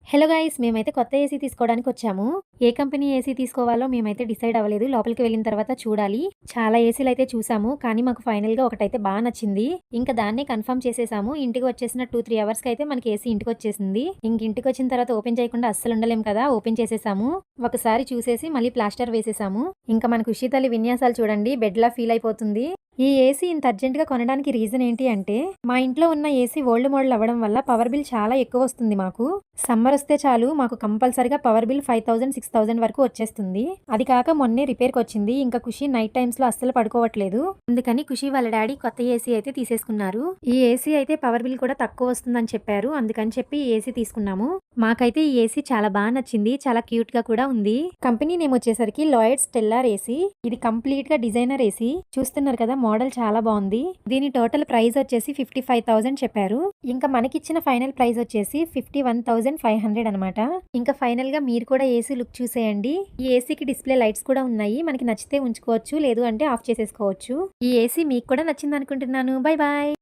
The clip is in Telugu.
Hello guys! మేమైతే కొత్త ఏసీ తీసుకోవడానికి వచ్చాము. ఏ కంపెనీ ఏసీ తీసుకోవాలో మేమైతే డిసైడ్ అవ్వలేదు. లోపలికి వెళ్ళిన తర్వాత చూడాలి. చాలా ఏసీలైతే చూసాము. కానీ మాకు ఫైనల్‌గా ఒకటైతే నచ్చింది. ఇంకా దాన్నే కన్ఫర్మ్ చేసేసాము. ఇంటికి వచ్చేసిన 2, 3 అవర్స్‌కైతే మనకి ఏసీ ఇంటికొచ్చేసింది. ఇంటికొచ్చిన తర్వాత ఓపెన్ చేయకుండా అస్సలు ఉండలేం కదా! ఓపెన్ చేసేసాము. ఒకసారి చూసేసి మళ్ళీ ప్లాస్టర్ వేసేసాము. ఇంకా మన ఖుషి తల్లి విన్యాసాలు చూడండి. బెడ్‌లా ఫీల్ అయిపోతుంది. ఈ ఏసీ ఇంత అర్జెంట్‌గా కొనడానికి రీజన్ ఏంటి అంటే, మా ఇంట్లో ఉన్న ఏసీ ఓల్డ్ మోడల్ అవ్వడం వల్ల పవర్ బిల్ చాలా ఎక్కువొస్తుంది మాకు. సమ్మర్ వస్తే చాలు మాకు కంపల్సరీగా పవర్ బిల్ 5000, 6000 వరకు వచ్చేస్తుంది. అది కాక మొన్నే రిపేర్‌కొచ్చింది. ఇంకా ఖుషి నైట్ టైమ్స్‌లో అస్సలు పడుకోవట్లేదు. అందుకని ఖుషి వాళ్ళ డాడీ కొత్త ఏసీ అయితే తీసేసుకున్నారు. ఈ ఏసీ అయితే పవర్ బిల్ కూడా తక్కువ వస్తుందని చెప్పారు. అందుకని చెప్పి ఈ ఏసీ తీసుకున్నాము. మాకైతే ఈ ఏసీ చాలా నచ్చింది. చాలా క్యూట్‌గా కూడా ఉంది. కంపెనీ నేమ్ వచ్చేసరికి లాయిడ్ స్టెల్లార్ ఏసీ. ఇది కంప్లీట్‌గా డిజైనర్ ఏసీ. చూస్తున్నారు కదా! మోడల్ చాలా బాగుంది. దీని టోటల్ ప్రైస్ వచ్చేసి 55,000 చెప్పారు. ఇంకా మనకిచ్చిన ఫైనల్ ప్రైస్ వచ్చేసి 51,500 అనమాట. ఇంకా ఫైనల్ గా మీరు కూడా ఏసీ లుక్ చూసేయండి. ఈ ఏసీకి డిస్ప్లే లైట్స్ కూడా ఉన్నాయి. మనకి నచ్చితే ఉంచుకోవచ్చు, లేదు అంటే ఆఫ్ చేసేసుకోవచ్చు. ఈ ఏసీ మీకు కూడా నచ్చింది అనుకుంటున్నాను. Bye bye.